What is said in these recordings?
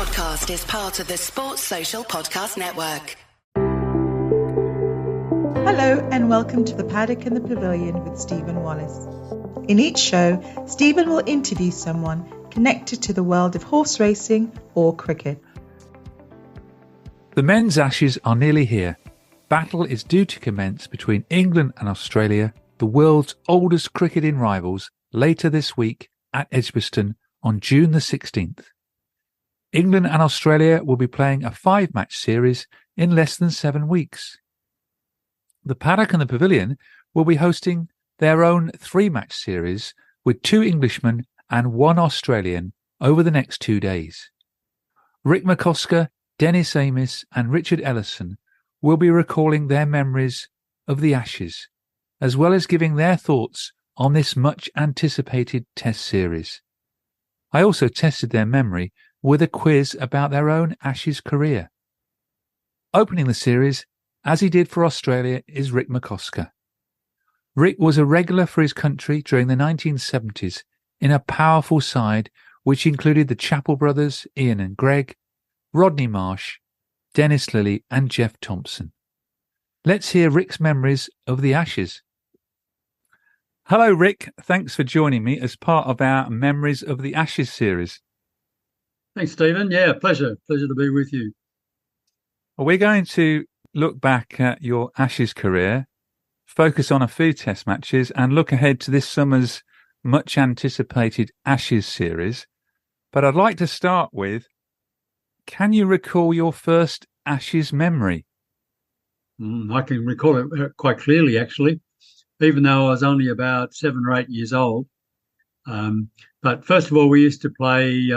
podcast is part of the Sports Social Podcast Network. Hello and welcome to the Paddock and the Pavilion with Stephen Wallace. In each show, Stephen will interview someone connected to the world of horse racing or cricket. The men's Ashes are nearly here. Battle is due to commence between England and Australia, the world's oldest cricketing rivals, later this week at Edgbaston on June the 16th. England and Australia will be playing a 5-match series in less than 7 weeks. The Paddock and the Pavilion will be hosting their own 3-match series with 2 Englishmen and 1 Australian over the next 2 days. Rick McCosker, Dennis Amiss and Richard Ellison will be recalling their memories of the Ashes, as well as giving their thoughts on this much-anticipated Test series. I also tested their memory with a quiz about their own Ashes career. Opening the series, as he did for Australia, is Rick McCosker. Rick was a regular for his country during the 1970s in a powerful side which included the Chappell brothers, Ian and Greg, Rodney Marsh, Dennis Lillee and Jeff Thomson. Let's hear Rick's memories of the Ashes. Hello, Rick. Thanks for joining me as part of our Memories of the Ashes series. Thanks, Stephen. Yeah, pleasure. Pleasure to be with you. Well, we're going to look back at your Ashes career, focus on a few Test matches and look ahead to this summer's much-anticipated Ashes series. But I'd like to start with, can you recall your first Ashes memory? I can recall it quite clearly, actually, even though I was only about 7 or 8 years old. But first of all, we used to play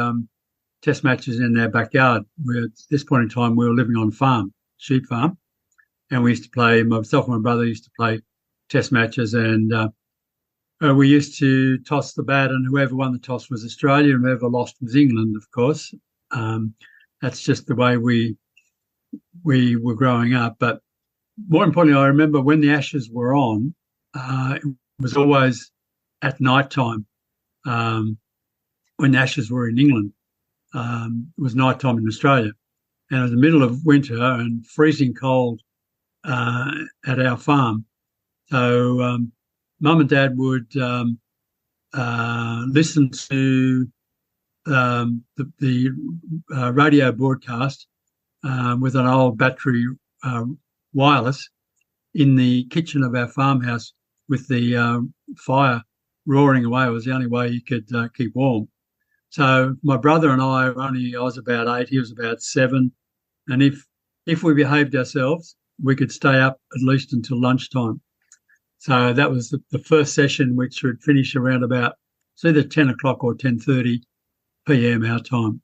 Test matches in our backyard. At this point in time, we were living on a farm, sheep farm, and we used to play, myself and my brother used to play Test matches, and we used to toss the bat, and whoever won the toss was Australia, and whoever lost was England, of course. That's just the way we were growing up. But more importantly, I remember when the Ashes were on, it was always at night time when the Ashes were in England. It was night time in Australia. And it was the middle of winter and freezing cold at our farm. So Mum and Dad would listen to the radio broadcast with an old battery wireless in the kitchen of our farmhouse with the fire roaring away. It was the only way you could keep warm. So my brother and I I was about 8, he was about 7. And if we behaved ourselves, we could stay up at least until lunchtime. So that was the first session, which would finish around about, it's either 10 o'clock or 10:30 p.m. our time.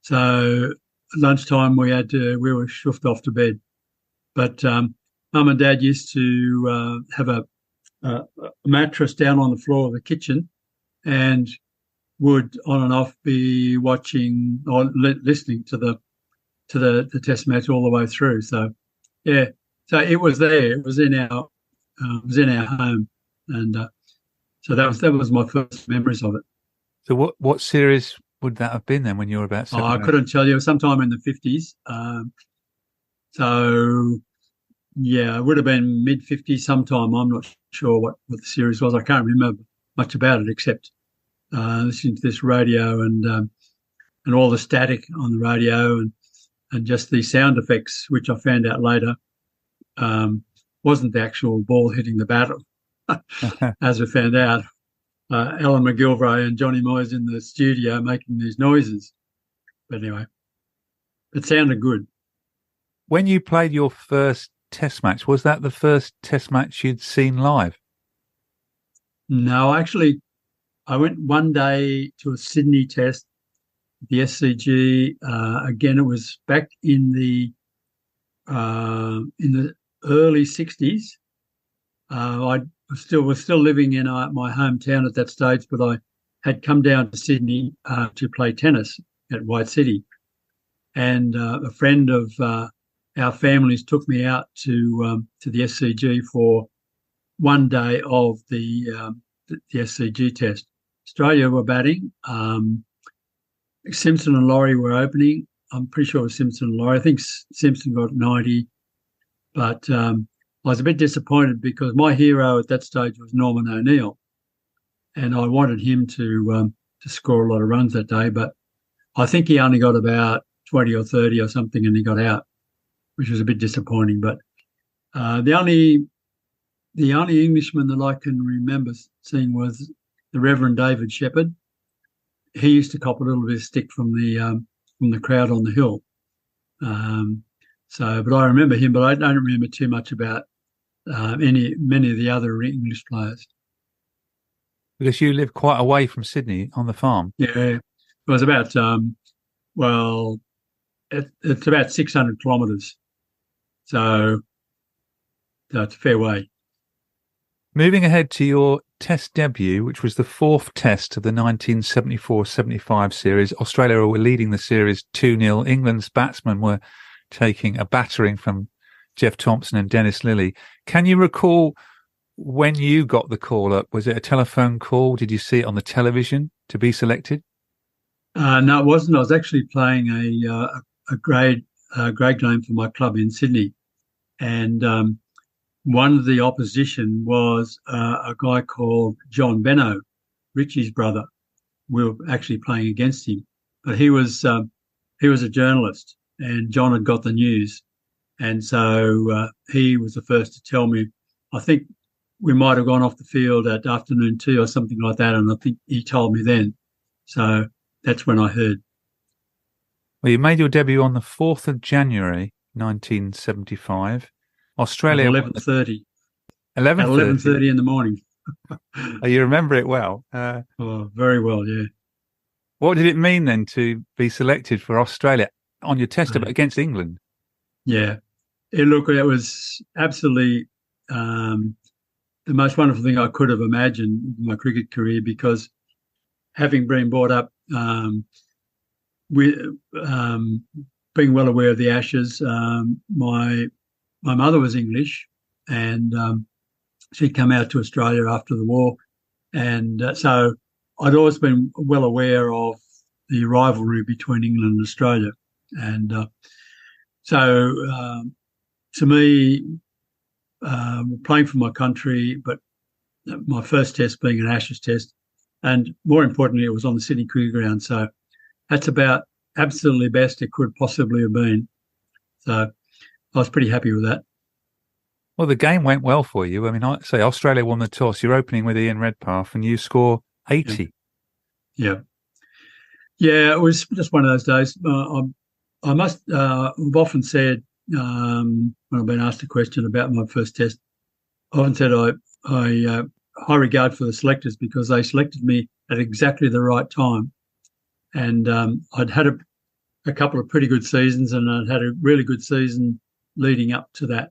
So at lunchtime we were shoved off to bed. But Mum and Dad used to have a mattress down on the floor of the kitchen and would on and off be watching or listening to the Test match all the way through. So yeah, so it was there. It was in our home, and so that was my first memories of it. So what series would that have been then when you were about 7? I couldn't tell you. Sometime in the 50s. So yeah, it would have been mid-50s sometime. I'm not sure what the series was. I can't remember much about it except listening to this radio and all the static on the radio and just the sound effects, which I found out later wasn't the actual ball hitting the bat, as we found out. Alan McGilvray and Johnny Moyes in the studio making these noises. But anyway, it sounded good. When you played your first Test match, was that the first Test match you'd seen live? No, actually, I went one day to a Sydney Test, the SCG. Again, it was back in the early 60s. I was still living in my hometown at that stage, but I had come down to Sydney to play tennis at White City, and a friend of our families took me out to the SCG for one day of the SCG Test. Australia were batting. Simpson and Laurie were opening. I'm pretty sure it was Simpson and Laurie. I think Simpson got 90, but I was a bit disappointed because my hero at that stage was Norman O'Neill, and I wanted him to score a lot of runs that day, but I think he only got about 20 or 30 or something, and he got out, which was a bit disappointing. But the only Englishman that I can remember seeing was the Reverend David Shepherd. He used to cop a little bit of stick from the crowd on the hill. But I remember him, but I don't remember too much about many of the other English players. Because you live quite away from Sydney on the farm. Yeah, it was about it's about 600 kilometres, so it's a fair way. Moving ahead to your Test debut, which was the fourth Test of the 1974-75 series, Australia were leading the series 2-0. England's batsmen were taking a battering from Jeff Thomson and Dennis Lillee. Can you recall when you got the call up? Was it a telephone call? Did you see it on the television to be selected? No, it wasn't. I was actually playing a grade game for my club in Sydney, and one of the opposition was a guy called John Benno, Richie's brother. We were actually playing against him, but he was a journalist, and John had got the news, and so he was the first to tell me. I think we might have gone off the field at afternoon tea or something like that, and I think he told me then. So that's when I heard. Well, you made your debut on the 4th of January, 1975. Australia... 11:30. 11:30? At 11:30 in the morning. Oh, you remember it well. Very well, yeah. What did it mean then to be selected for Australia on your Test against England? Yeah. It was absolutely the most wonderful thing I could have imagined in my cricket career, because having been brought up with being well aware of the Ashes, my mother was English, and she'd come out to Australia after the war, and so I'd always been well aware of the rivalry between England and Australia, and so to me, playing for my country, but my first Test being an Ashes Test, and more importantly, it was on the Sydney Cricket Ground, so that's about absolutely best it could possibly have been. So I was pretty happy with that. Well, the game went well for you. I mean, I say Australia won the toss. You're opening with Ian Redpath, and you score 80. Yeah, it was just one of those days. I've often said when I've been asked a question about my first Test, I often said I high regard for the selectors, because they selected me at exactly the right time, and I'd had a couple of pretty good seasons, and I'd had a really good season leading up to that.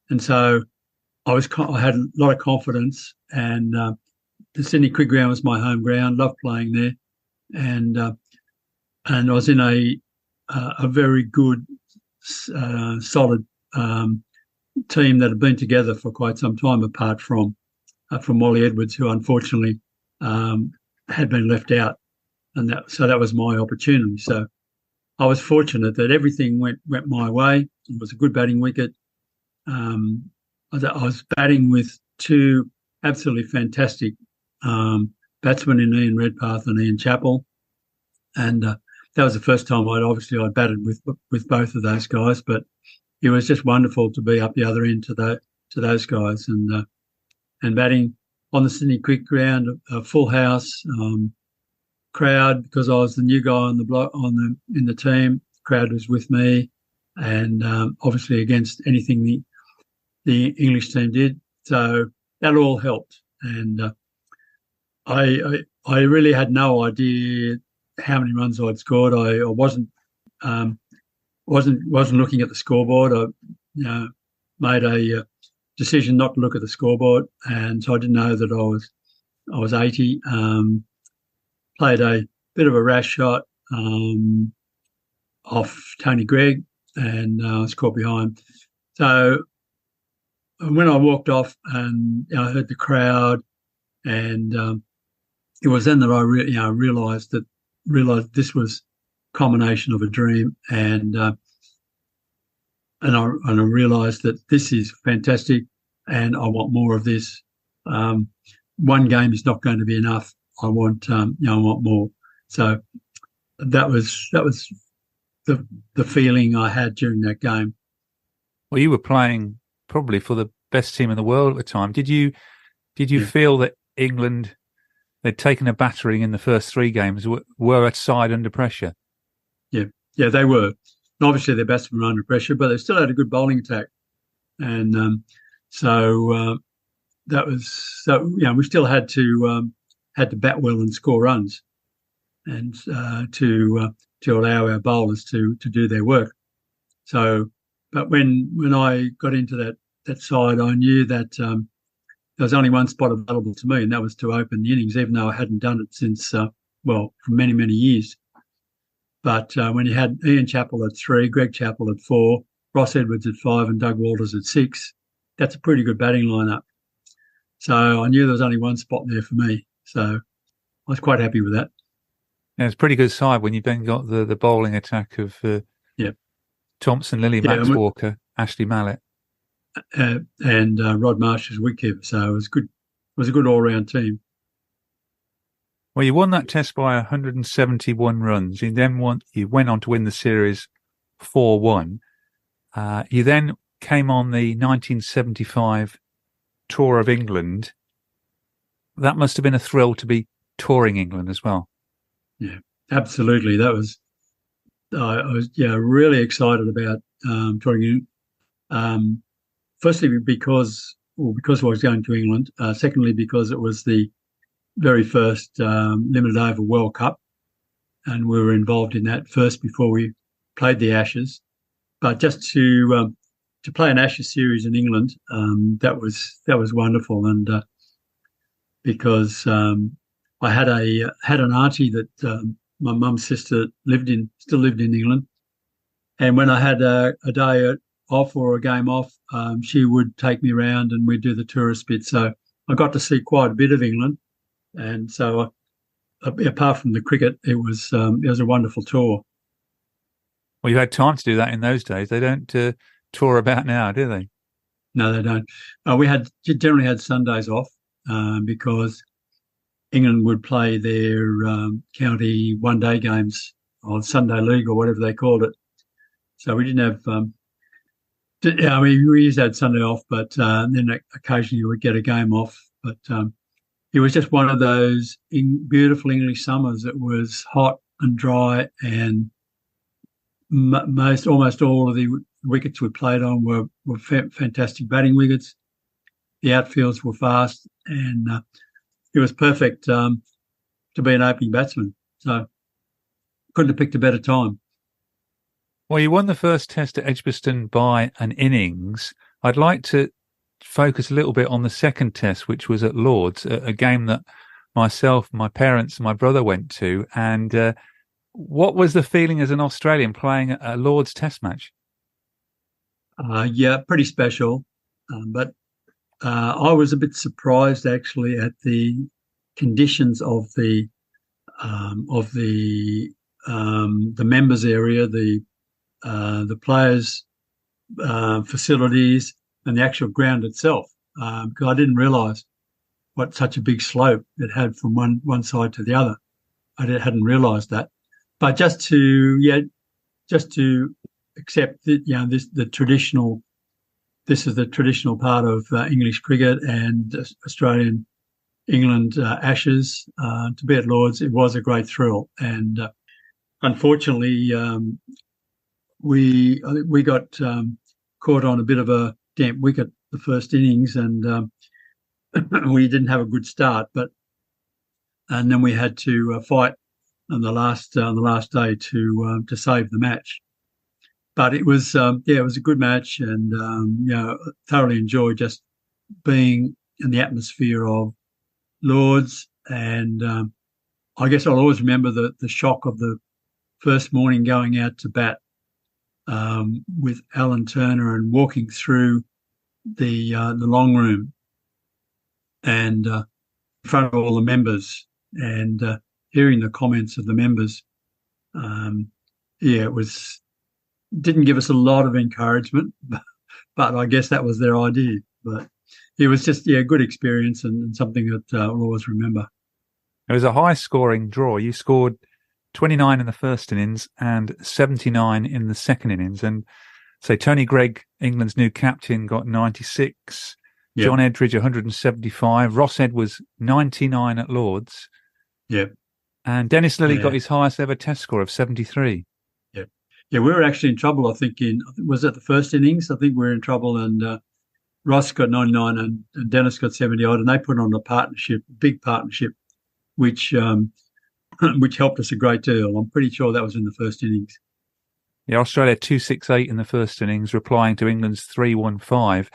And so I had a lot of confidence, and the Sydney Cricket Ground was my home ground. Loved playing there, and I was in a very good, solid team that had been together for quite some time, apart from Wally Edwards, who unfortunately had been left out, and that was my opportunity. So I was fortunate that everything went my way. It was a good batting wicket. I was batting with two absolutely fantastic batsmen in Ian Redpath and Ian Chappell, and that was the first time I'd batted with both of those guys. But it was just wonderful to be up the other end to those guys, and batting on the Sydney Cricket Ground, a full house crowd, because I was the new guy on the block in the team. The crowd was with me, and obviously against anything the English team did. So that all helped, and I really had no idea how many runs I'd scored. I wasn't looking at the scoreboard. I made a decision not to look at the scoreboard, and so I didn't know that I was 80. Played a bit of a rash shot off Tony Gregg, and I was caught behind. So when I walked off, and I heard the crowd, and it was then that I realised that realised this was a combination of a dream, and I realised that this is fantastic, and I want more of this. One game is not going to be enough. I want I want more. So that was the feeling I had during that game. Well, you were playing probably for the best team in the world at the time. Did you feel that England, they'd taken a battering in the first 3 games, were a side under pressure? Yeah, they were. And obviously, their batsmen were under pressure, but they still had a good bowling attack, and that was we still had to bat well and score runs, and to allow our bowlers to do their work. So, but when I got into that side, I knew that there was only one spot available to me, and that was to open the innings, even though I hadn't done it since for many, many years. But when you had Ian Chappell at 3, Greg Chappell at 4, Ross Edwards at 5, and Doug Walters at 6, that's a pretty good batting lineup. So I knew there was only one spot there for me. So I was quite happy with that. Yeah, it's a pretty good side when you've then got the bowling attack of Thomson, Lillee, Max Walker, Ashley Mallett, and Rod Marsh as wicketkeeper. So it was good. It was a good all-round team. Well, you won that test by 171 runs. You went on to win the series 4-1. You then came on the 1975 tour of England. That must have been a thrill to be touring England as well. Yeah, absolutely. That was. I was really excited about touring. Firstly, because I was going to England. Secondly, because it was the very first limited over World Cup, and we were involved in that first before we played the Ashes. But just to play an Ashes series in England, that was wonderful, and because I had an auntie that my mum's sister still lived in England, and when I had a day off or a game off, she would take me around and we'd do the tourist bit. So I got to see quite a bit of England. And so, apart from the cricket, it was a wonderful tour. Well, you had time to do that in those days. They don't tour about now, do they? No, they don't. We generally had Sundays off because England would play their county one-day games or Sunday League or whatever they called it. So we didn't have. We used to have Sunday off, but then occasionally you would get a game off, but. It was just one of those beautiful English summers. It was hot and dry, and almost all of the wickets we played on were fantastic batting wickets. The outfields were fast, and it was perfect to be an opening batsman. So couldn't have picked a better time. Well, you won the first test at Edgbaston by an innings. I'd like to focus a little bit on the second test, which was at Lord's, a game that myself, my parents, and my brother went to. And what was the feeling as an Australian playing a Lord's test match? Pretty special. But I was a bit surprised actually at the conditions of the members area, the players' facilities, and the actual ground itself, because I didn't realise what such a big slope it had from one side to the other. I hadn't realised that. But just to accept that, this is the traditional part of English cricket and Australian England Ashes. To be at Lord's, it was a great thrill, and unfortunately, we got caught on a bit of a damp wicket the first innings, and we didn't have a good start. And then we had to fight on the last day to save the match. But it was it was a good match, and thoroughly enjoyed just being in the atmosphere of Lord's. And I guess I'll always remember the shock of the first morning going out to bat with Alan Turner and walking through the long room and in front of all the members, and hearing the comments of the members, didn't give us a lot of encouragement, but I guess that was their idea. But it was just a good experience and something that I'll always remember. It was a high-scoring draw. You scored 29 in the first innings and 79 in the second innings. And so Tony Gregg, England's new captain, got 96. Yep. John Edridge, 175. Ross Edwards, 99 at Lord's. Yep. And Dennis Lillee got his highest ever test score of 73. Yeah. Yeah, we were actually in trouble, I think, was that the first innings? I think we were in trouble, and Ross got 99 and Dennis got 70-odd, and they put on a big partnership, which helped us a great deal. I'm pretty sure that was in the first innings. Yeah, Australia 268 in the first innings, replying to England's 315.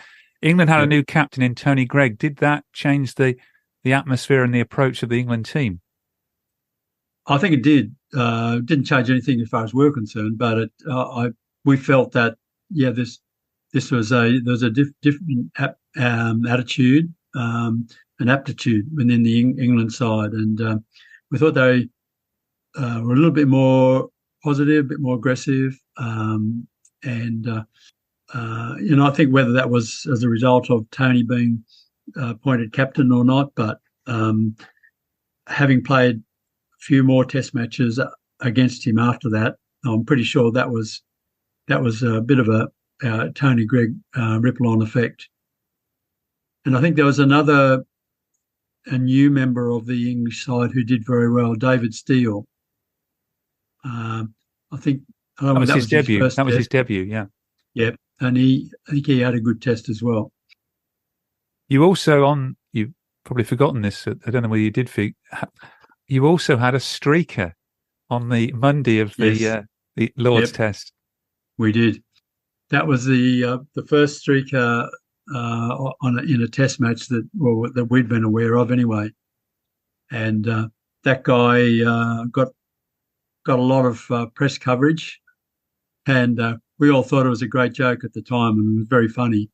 England had a new captain in Tony Gregg. Did that change the atmosphere and the approach of the England team? I think it did. It didn't change anything as far as we're concerned, but we felt that this was a different attitude and aptitude within the England side, and we thought they were a little bit more positive, a bit more aggressive, and I think whether that was as a result of Tony being appointed captain or not, but having played a few more Test matches against him after that, I'm pretty sure that was a bit of a Tony Gregg ripple-on effect. And I think there was a new member of the English side who did very well, David Steele. I think that was his debut. That was his debut, yeah. Yeah, and I think he had a good test as well. You also you've probably forgotten this. I don't know whether you did. You also had a streaker on the Monday of the Lord's Test. We did. That was the first streaker in a Test match that we'd been aware of anyway, and that guy got a lot of press coverage, and we all thought it was a great joke at the time, and it was very funny.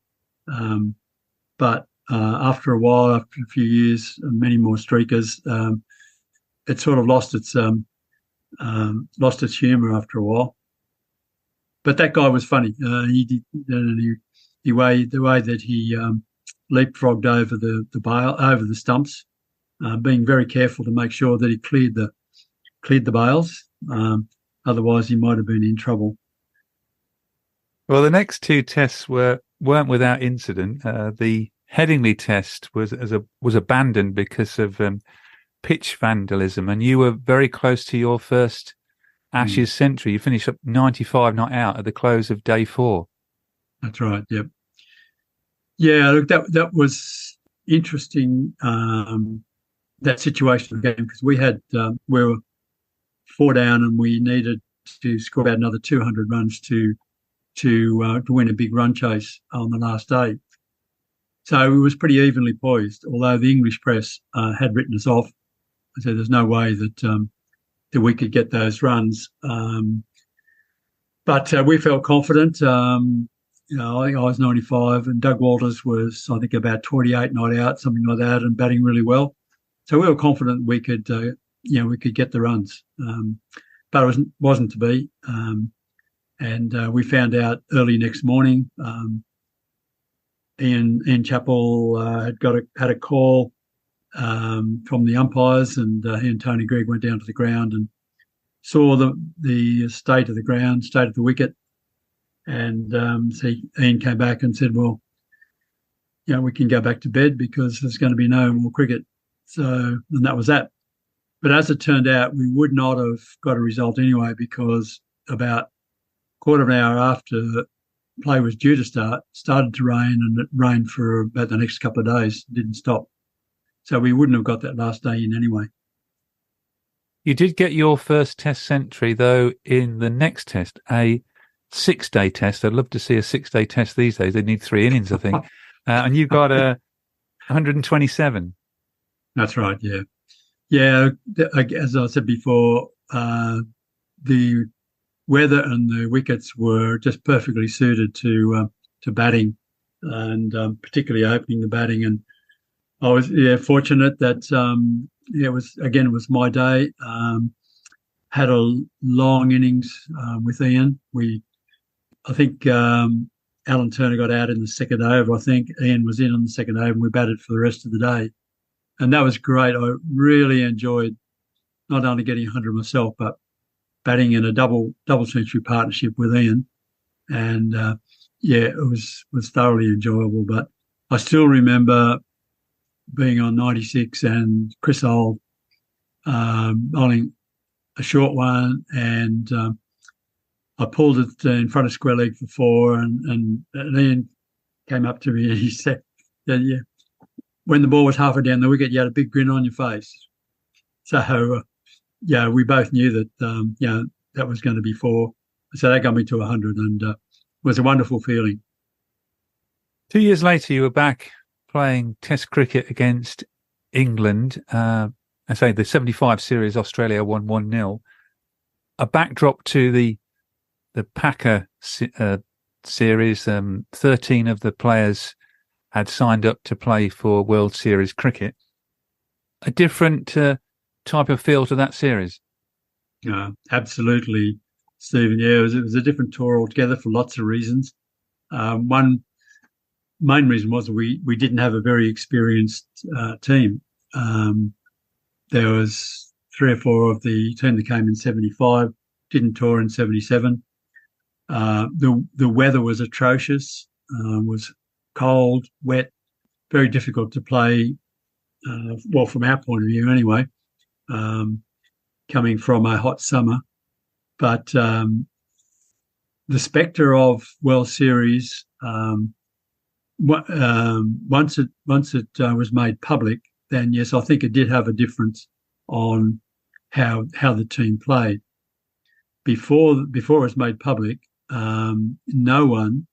But after a while, after a few years, and many more streakers, it sort of lost its humour after a while. But that guy was funny. The way that he leapfrogged over the stumps, being very careful to make sure that he cleared the bails. Otherwise, he might have been in trouble. Well, the next two tests weren't without incident. The Headingley test was abandoned because of pitch vandalism, and you were very close to your first Ashes century. You finished up 95 not out at the close of day 4. That's right. Yep. Yeah. Look, that was interesting. That situation of the game, because we were 4 down and we needed to score about another 200 runs to win a big run chase on the last day. So it was pretty evenly poised, although the English press had written us off. I said there's no way that we could get those runs. But we felt confident. I think I was 95 and Doug Walters was, I think, about 28 not out, something like that, and batting really well. So we were confident we could get the runs. But it wasn't to be. And we found out early next morning. Ian Chappell had a call from the umpires, and he and Tony Gregg went down to the ground and saw the state of the ground, state of the wicket, and so Ian came back and said, "Well, we can go back to bed because there's going to be no more cricket." So, and that was that. But as it turned out, we would not have got a result anyway, because about quarter of an hour after play was due to start, started to rain, and it rained for about the next couple of days. It didn't stop. So we wouldn't have got that last day in anyway. You did get your first Test century, though, in the next Test, a 6-day Test. I'd love to see a 6-day Test these days. They need 3 innings, I think. And you got 127. That's right, yeah. Yeah, as I said before, the weather and the wickets were just perfectly suited to batting, and particularly opening the batting. And I was fortunate that it was my day. Had a long innings with Ian. I think Alan Turner got out in the second over. I think Ian was in on the second over, and we batted for the rest of the day. And that was great. I really enjoyed not only getting 100 myself, but batting in a double century partnership with Ian. And it was thoroughly enjoyable. But I still remember being on 96 and Chris Old bowling a short one, and I pulled it in front of square leg for 4, and Ian came up to me and he said, yeah, when the ball was halfway down the wicket, you had a big grin on your face. So, we both knew that, that was going to be 4. So that got me to 100, and it was a wonderful feeling. 2 years later, you were back playing Test cricket against England. I say the 75 series, Australia won 1-0. A backdrop to the Packer series. 13 of the players had signed up to play for World Series cricket. A different type of feel to that series. Absolutely, Stephen. Yeah, it was a different tour altogether for lots of reasons. One main reason was we didn't have a very experienced team. There was 3 or 4 of the team that came in 75, didn't tour in 77. The weather was atrocious, was cold, wet, very difficult to play, from our point of view anyway, coming from a hot summer. But the spectre of World Series, once it was made public, then yes, I think it did have a difference on how the team played. Before it was made public, no one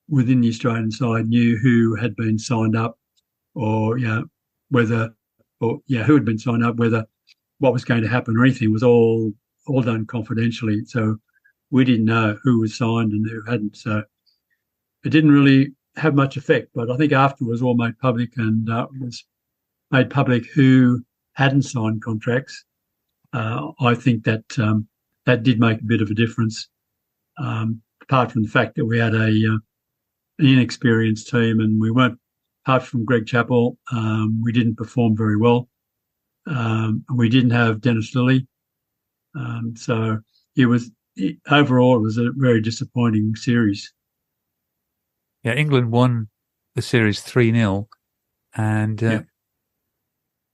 within the Australian side knew who had been signed up, or who had been signed up, whether what was going to happen or anything. It was all done confidentially. So we didn't know who was signed and who hadn't. So it didn't really have much effect. But I think after it was all made public, and it was made public who hadn't signed contracts, I think that that did make a bit of a difference. Apart from the fact that we had an inexperienced team, and we weren't, apart from Greg Chappell, we didn't perform very well. We didn't have Dennis Lillee. So overall, it was a very disappointing series. Yeah, England won the series 3-0. And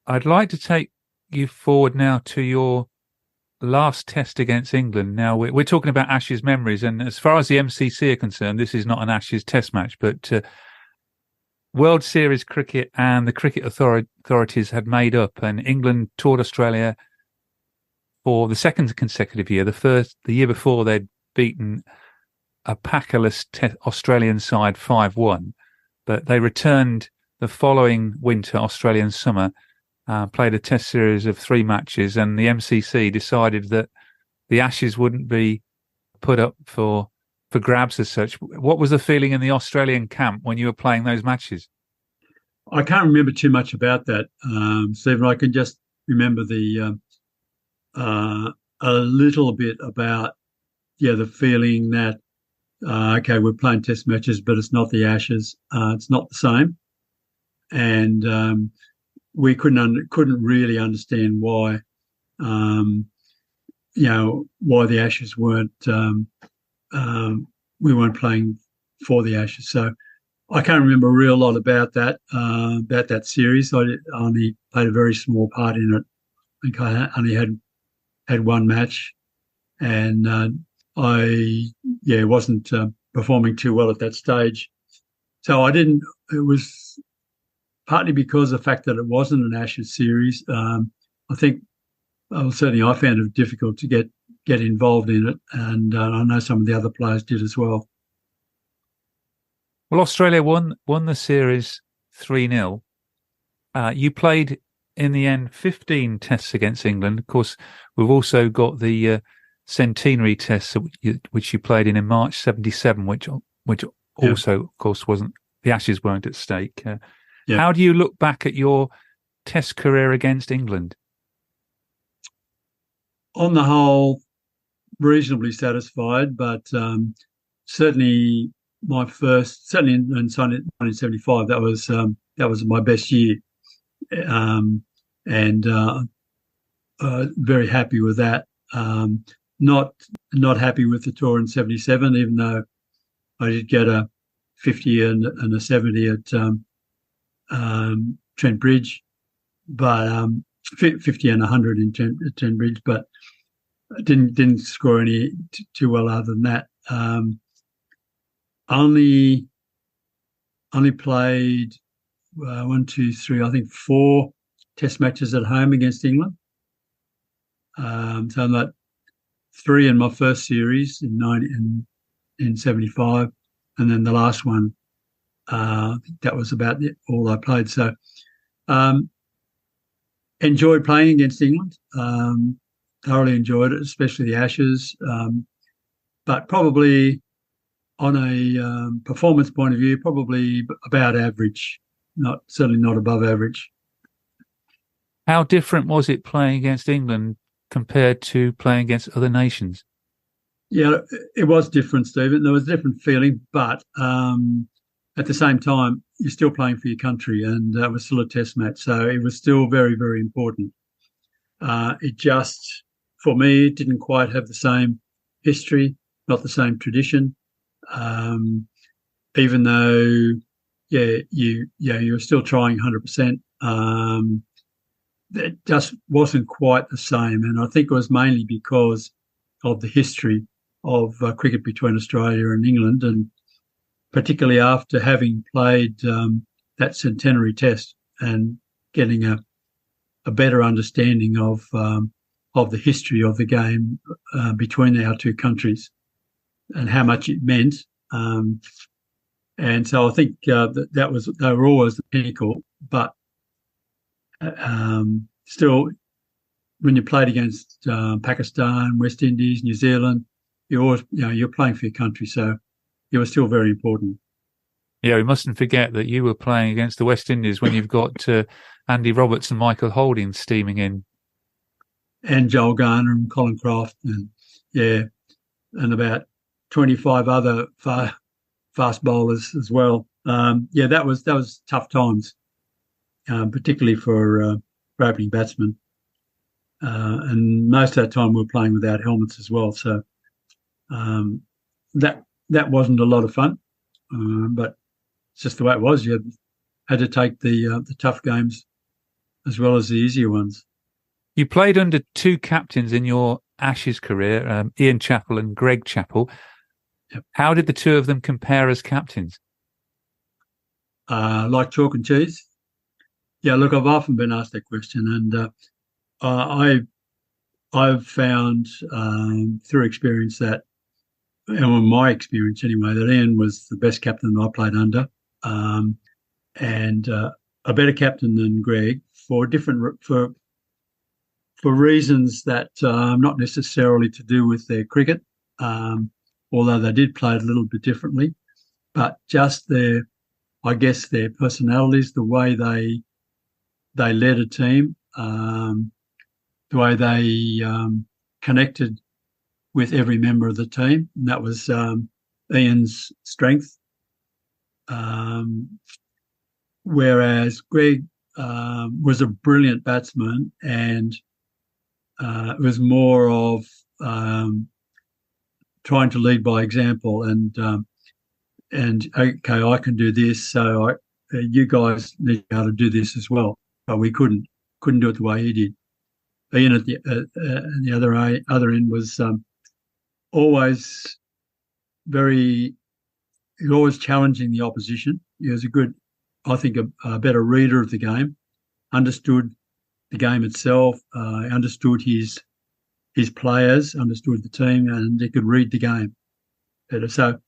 I'd like to take you forward now to your last test against England. Now, we're talking about Ashes memories, and as far as the MCC are concerned, this is not an Ashes test match, but World Series cricket and the cricket authorities had made up, and England toured Australia for the second consecutive year. The year before, they'd beaten a Packerless Australian side 5-1, but they returned the following winter, Australian summer, played a test series of 3 matches, and the MCC decided that the Ashes wouldn't be put up for grabs as such. What was the feeling in the Australian camp when you were playing those matches? I can't remember too much about that, Stephen. I can just remember a little bit about the feeling that we're playing test matches, but it's not the Ashes. It's not the same, and we couldn't really understand why why the Ashes weren't we weren't playing for the Ashes. So I can't remember a real lot about that series. I only played a very small part in it. I think I only had 1 match, and I wasn't performing too well at that stage. So I didn't. It was partly because of the fact that it wasn't an Ashes series. I think certainly I found it difficult to get involved in it, and I know some of the other players did as well. Well, Australia won the series 3-0. You played in the end 15 tests against England. Of course, we've also got the centenary tests which you played in March 77, which also, of course, wasn't, the Ashes weren't at stake. How do you look back at your Test career against England? On the whole, reasonably satisfied, but certainly certainly in 1975, that was my best year, and very happy with that. Not happy with the tour in '77, even though I did get a 50 and a 70 at Trent Bridge, but 50 and 100 in Trent Bridge, but didn't score any too well other than that. Only played 1, 2, 3, I think 4 Test matches at home against England. So I'm like 3 in my first series in '75, and then the last one, that was about all I played. So enjoyed playing against England. Thoroughly enjoyed it, especially the Ashes. But probably on a performance point of view, probably about average, certainly not above average. How different was it playing against England compared to playing against other nations? Yeah, it was different, Stephen. There was a different feeling, but at the same time, you're still playing for your country, and it was still a Test match, so it was still very, very important. It just, for me, it didn't quite have the same history, not the same tradition. Even though, you're still trying 100%. It just wasn't quite the same, and I think it was mainly because of the history of cricket between Australia and England, and particularly after having played that centenary Test and getting a better understanding of the history of the game between our two countries and how much it meant. And so I think they were always the pinnacle, but still, when you played against Pakistan, West Indies, New Zealand, you're playing for your country, so it was still very important. Yeah, we mustn't forget that you were playing against the West Indies when you've got Andy Roberts and Michael Holding steaming in. And Joel Garner and Colin Croft, and about 25 other fast bowlers as well. That was tough times, particularly for opening batsmen. And most of that time we were playing without helmets as well. So that wasn't a lot of fun, but it's just the way it was. You had to take the tough games as well as the easier ones. You played under 2 captains in your Ashes career, Ian Chappell and Greg Chappell. Yep. How did the two of them compare as captains? Like chalk and cheese? Yeah, look, I've often been asked that question, and I've found through experience that, and my experience anyway, that Ian was the best captain I played under, and a better captain than Greg for reasons that not necessarily to do with their cricket, although they did play it a little bit differently, but just their personalities, the way they led a team, the way they connected with every member of the team. And that was Ian's strength. Whereas Greg was a brilliant batsman, and it was more of trying to lead by example, and okay, I can do this, so you guys need to be able to do this as well. But we couldn't do it the way he did. Ian at the other end was always challenging the opposition. He was a better reader of the game, understood the game itself, understood his players, understood the team, and he could read the game better. So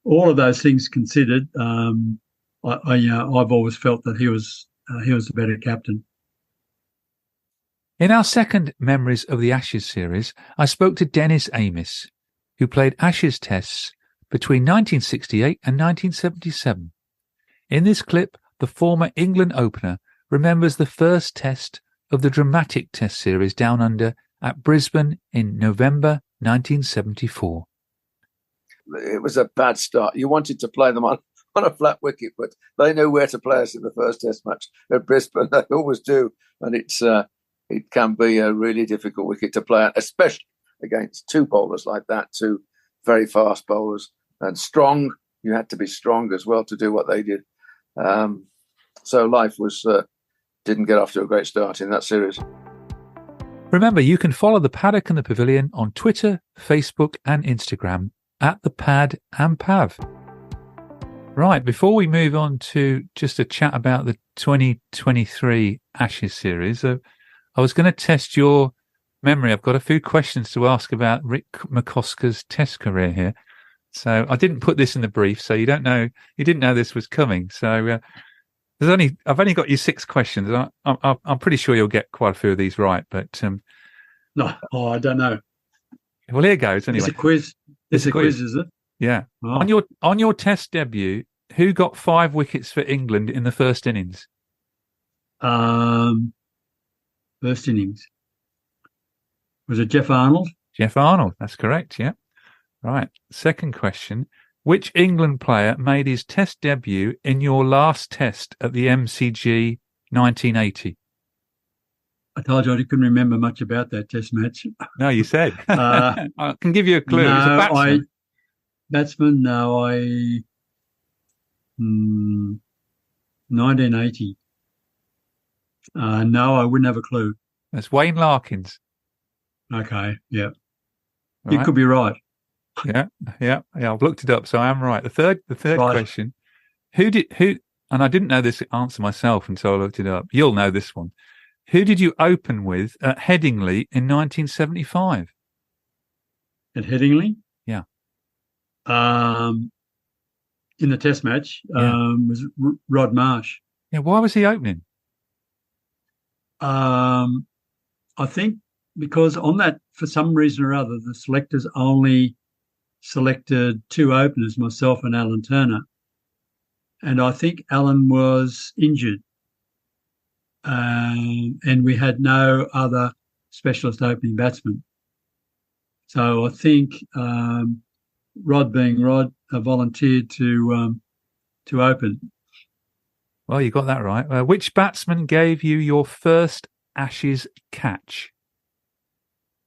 all of those things considered, I've always felt that he was a better captain. In our second Memories of the Ashes series, I spoke to Dennis Amiss, who played Ashes tests between 1968 and 1977. In this clip, the former England opener remembers the first test of the dramatic test series down under at Brisbane in November 1974. It was a bad start. You wanted to play them on a flat wicket, but they knew where to play us in the first test match at Brisbane. They always do. And it can be a really difficult wicket to play, especially against two bowlers like that, two very fast bowlers, and strong. You had to be strong as well to do what they did. So life didn't get off to a great start in that series. Remember, you can follow the Paddock and the Pavilion on Twitter, Facebook and Instagram at the Pad and Pav. Right, before we move on to just a chat about the 2023 Ashes series, I was going to test your memory. I've got a few questions to ask about Rick McCosker's Test career here. So I didn't put this in the brief, so you didn't know this was coming. So I've only got you 6 questions. I'm pretty sure you'll get quite a few of these right, but no, I don't know. Well, here goes anyway. It's a quiz. It's a quiz, is it? Yeah. Oh. On your Test debut, who got 5 wickets for England in the first innings? First innings. Was it Jeff Arnold? Jeff Arnold. That's correct. Yeah. Right. Second question. Which England player made his Test debut in your last Test at the MCG 1980? I told you I couldn't remember much about that Test match. No, you said. I can give you a clue. No, it's a batsman. Batsman, no, 1980. No, I wouldn't have a clue. That's Wayne Larkins. Okay, yeah. Right. You could be right. Yeah. I've looked it up, so I am right. The third right. Question: Who? And I didn't know this answer myself until I looked it up. You'll know this one. Who did you open with at Headingley in 1975? At Headingley? Yeah. In the Test match, was Rod Marsh. Yeah. Why was he opening? I think because on that, for some reason or other, the selectors only selected 2 openers, myself and Alan Turner. And I think Alan was injured. And we had no other specialist opening batsman. So I think Rod, being Rod, volunteered to open. Well, you got that right. Which batsman gave you your first Ashes catch?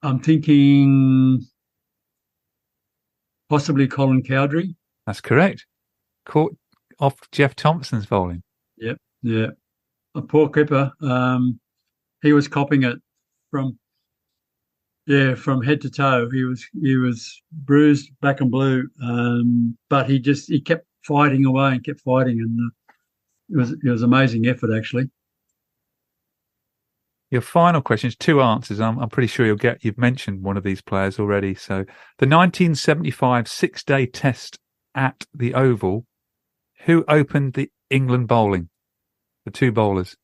I'm thinking possibly Colin Cowdrey. That's correct. Caught off Jeff Thomson's bowling. Yep, yeah. A poor keeper. He was copping it from head to toe. He was bruised, black and blue, but he kept fighting away and kept fighting, and it was amazing effort actually. Your final question is 2 answers. I'm pretty sure you've mentioned one of these players already. So the 1975 6-day Test at the Oval, who opened the England bowling? The 2 bowlers.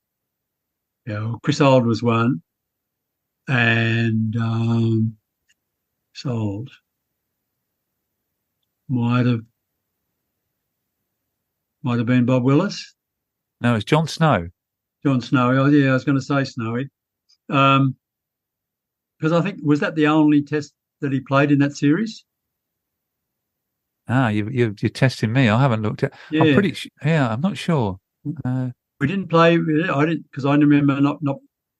Yeah, well, Chris Old was one, and Sold might have been Bob Willis. No, it's John Snow. John Snow. Oh, yeah, I was going to say Snowy. Because I think, was that the only Test that he played in that series? You're testing me. I haven't looked at. Yeah. I'm not sure. We didn't play. I didn't, because I remember not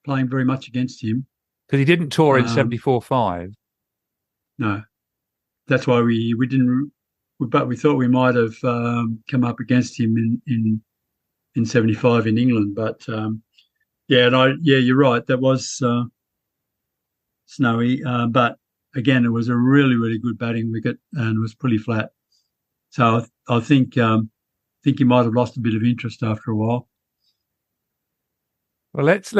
playing very much against him. Because he didn't tour in 74-5. No, that's why we didn't. But we thought we might have come up against him in 75 in England. But you're right. That was Snowy. But again, it was a really, really good batting wicket and it was pretty flat. So I think he might have lost a bit of interest after a while. Well, let's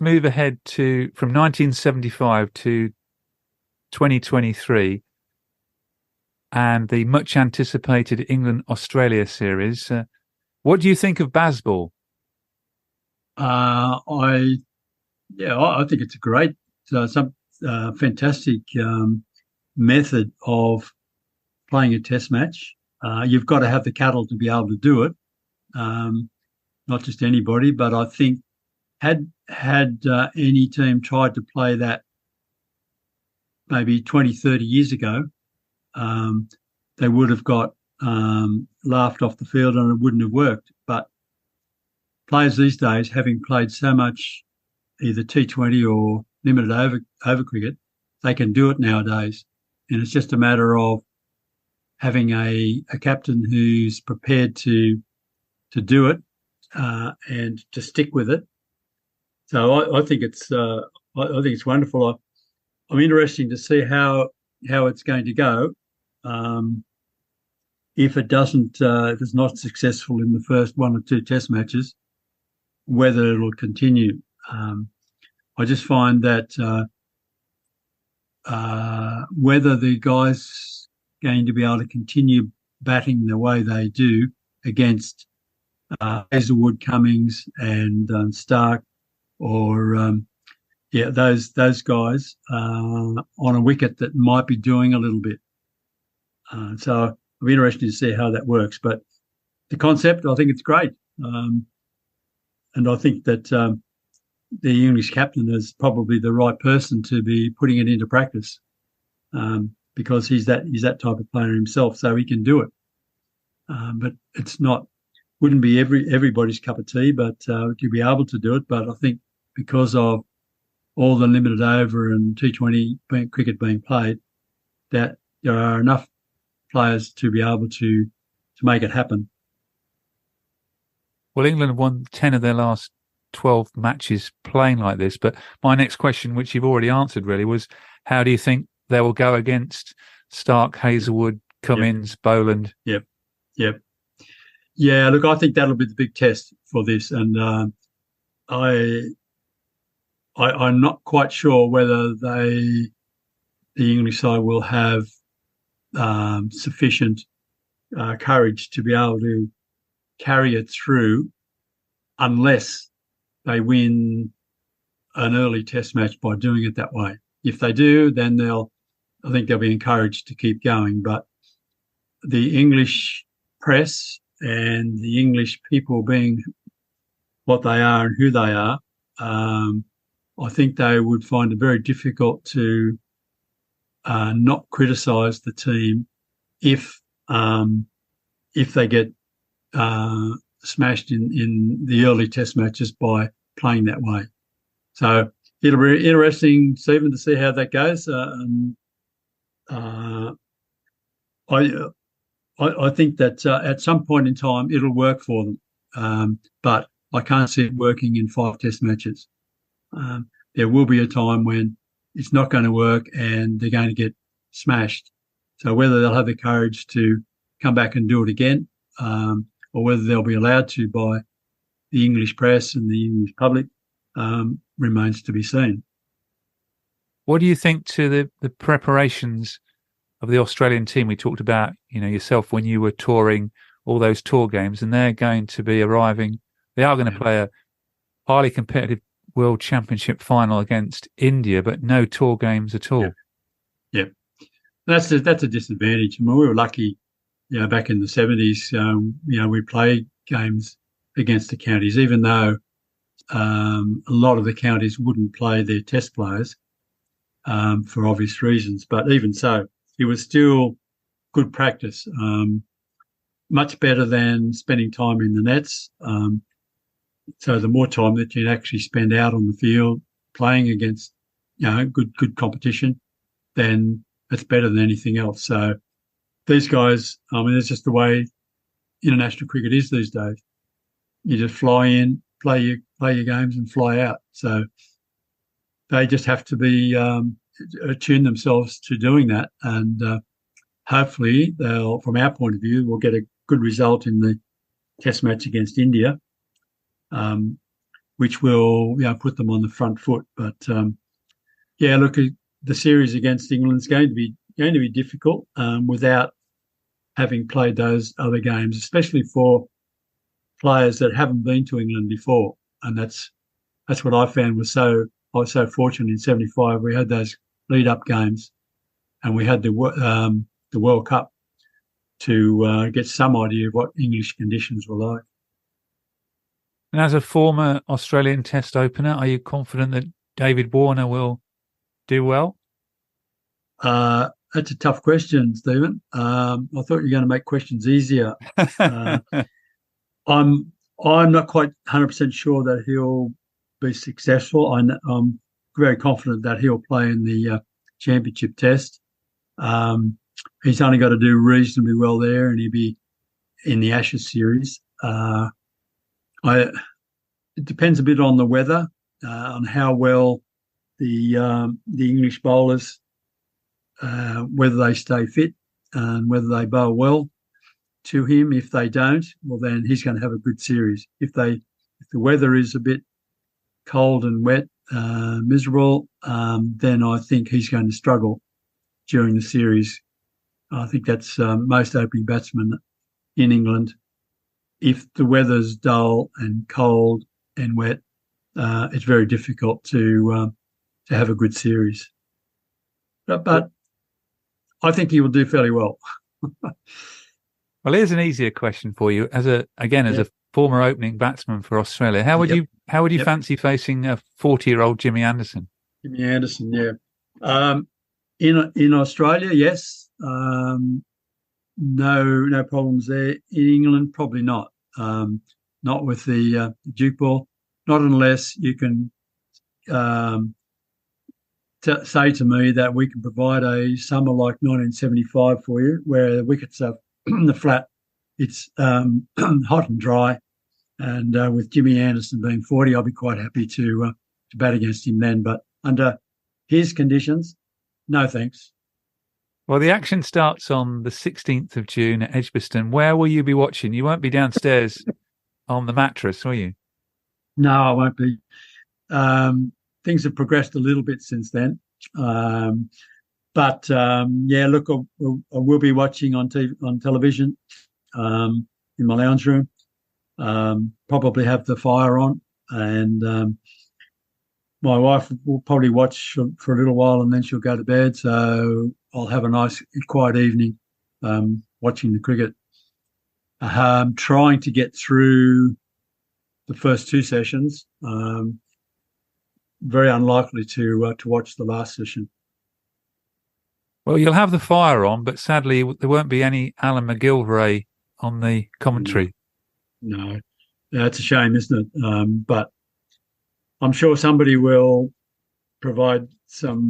move ahead from 1975 to 2023 and the much anticipated England-Australia series. What do you think of Bazball? I think it's a great, fantastic method of playing a Test match. You've got to have the cattle to be able to do it, not just anybody. But I think had any team tried to play that maybe 20, 30 years ago, they would have got laughed off the field and it wouldn't have worked. But players these days, having played so much either T20 or limited over cricket, they can do it nowadays. And it's just a matter of having a captain who's prepared to do it and to stick with it. So I think it's wonderful. I'm interested to see how it's going to go. If it doesn't, if it's not successful in the first one or two test matches, whether it'll continue. I just find that whether the guys going to be able to continue batting the way they do against Hazelwood, Cummings, and Stark, or those guys on a wicket that might be doing a little bit. So I'm interested to see how that works. But the concept, I think it's great, and I think that the English captain is probably the right person to be putting it into practice, because he's that type of player himself, so he can do it. But wouldn't be everybody's cup of tea, but to be able to do it. But I think because of all the limited over and T20 cricket being played, that there are enough players to be able to make it happen. Well, England have won 10 of their last 12 matches playing like this. But my next question, which you've already answered really, was how do you think they will go against Stark, Hazelwood, Cummins, Boland? Yep. Yeah, look, I think that'll be the big test for this. And I'm not quite sure whether the English side will have sufficient courage to be able to carry it through unless they win an early test match by doing it that way. If they do, then I think they'll be encouraged to keep going. But the English press and the English people being what they are and who they are, I think they would find it very difficult to not criticise the team if they get smashed in the early test matches by playing that way. So it'll be interesting, Stephen, to see how that goes. I think that at some point in time it'll work for them, but I can't see it working in 5 test matches. There will be a time when it's not going to work and they're going to get smashed. So whether they'll have the courage to come back and do it again, or whether they'll be allowed to by the English press and the English public, remains to be seen. What do you think to the preparations of the Australian team? We talked about, yourself when you were touring all those tour games, and they're going to be arriving. They are going to play a highly competitive World Championship final against India, but no tour games at all. Yeah. That's a disadvantage. I mean, we were lucky, back in the 70s, we played games against the counties, even though a lot of the counties wouldn't play their test players for obvious reasons. But even so, it was still good practice, much better than spending time in the nets. So the more time that you actually spend out on the field playing against, good competition, then it's better than anything else. So these guys, it's just the way international cricket is these days. You just fly in, play your games and fly out. So they just have to be attune themselves to doing that. And hopefully they'll, from our point of view, will get a good result in the test match against India, which will put them on the front foot. But look, the series against England is going to be difficult without having played those other games, especially for players that haven't been to England before. And that's what I found I was so fortunate in '75. We had those lead-up games, and we had the World Cup to get some idea of what English conditions were like. And as a former Australian Test opener, are you confident that David Warner will do well? That's a tough question, Stephen. I thought you were going to make questions easier. I'm not quite 100% sure that he'll be successful. I'm very confident that he'll play in the championship test. He's only got to do reasonably well there, and he'll be in the Ashes series. It depends a bit on the weather, on how well the English bowlers, whether they stay fit and whether they bowl well to him. If they don't, well, then he's going to have a good series. If the weather is a bit cold and wet, miserable, then I think he's going to struggle during the series. I think that's most opening batsmen in England. If the weather's dull and cold and wet, it's very difficult to have a good series. But I think he will do fairly well. Well, here's an easier question for you. As a former opening batsman for Australia, how would you fancy facing a 40-year-old Jimmy Anderson? Jimmy Anderson, yeah. In Australia, yes. No problems there. In England, probably not. Not with the Duke ball. Not unless you can say to me that we can provide a summer like 1975 for you, where the wickets are the flat, it's hot and dry, and with Jimmy Anderson being 40, I'll be quite happy to bat against him then. But under his conditions, no thanks. Well, the action starts on the 16th of June at Edgbaston. Where will you be watching? You won't be downstairs on the mattress, will you? No, I won't be. Things have progressed a little bit since then. But look, I will be watching on television in my lounge room. Probably have the fire on, and my wife will probably watch for a little while, and then she'll go to bed. So I'll have a nice, quiet evening watching the cricket. Trying to get through the first two sessions. Very unlikely to watch the last session. Well, you'll have the fire on, but sadly there won't be any Alan McGilvray on the commentary. No, it's a shame, isn't it? But I'm sure somebody will provide some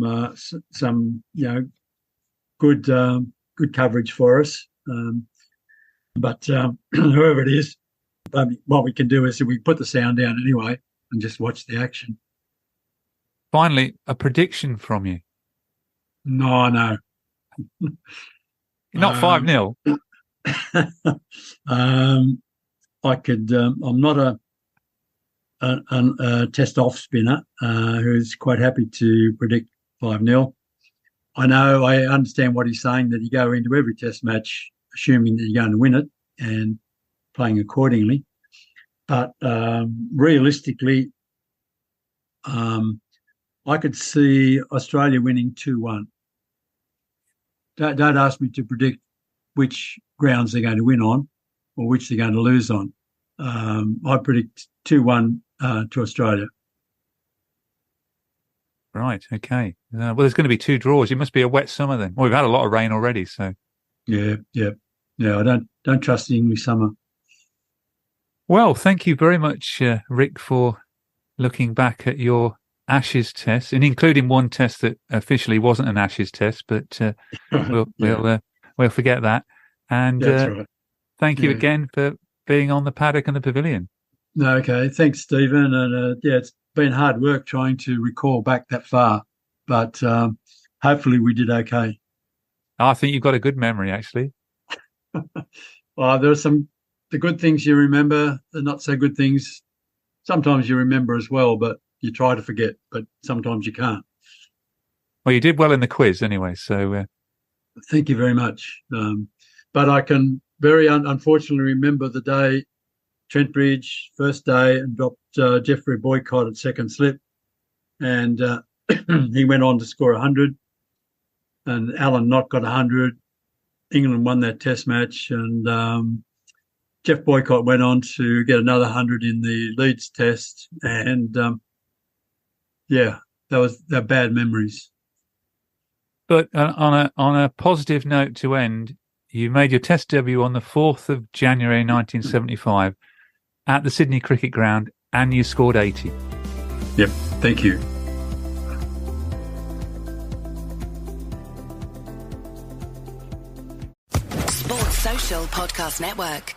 good coverage for us. But whoever it is, what we can do is we put the sound down anyway and just watch the action. Finally, a prediction from you. No. Not 5-0. I could. I'm not a test off spinner who's quite happy to predict 5-0. I understand what he's saying, that you go into every test match assuming that you're going to win it and playing accordingly. But realistically, I could see Australia winning 2-1. Don't ask me to predict which grounds they're going to win on or which they're going to lose on. I predict 2-1 to Australia. Right, okay. Well, there's going to be 2 draws. It must be a wet summer then. Well, we've had a lot of rain already, so. Yeah. I don't trust the English summer. Well, thank you very much, Rick, for looking back at your Ashes test, and including one test that officially wasn't an Ashes test, but we'll forget that. And right. Thank you again for being on the Paddock and the Pavilion. Okay, thanks, Stephen. And it's been hard work trying to recall back that far, but hopefully we did okay. I think you've got a good memory, actually. Well, there are the good things you remember, the not so good things. Sometimes you remember as well, but you try to forget, but sometimes you can't. Well, you did well in the quiz anyway, so. Thank you very much. But I can very unfortunately remember the day, Trent Bridge, first day, and dropped Jeffrey Boycott at second slip. And he went on to score 100. And Alan Knott got 100. England won that test match. And Jeff Boycott went on to get another 100 in the Leeds Test, and they're bad memories. But on a positive note to end, you made your Test debut on the 4th of January 1975 at the Sydney Cricket Ground, and you scored 80. Yep, thank you. Sports Social Podcast Network.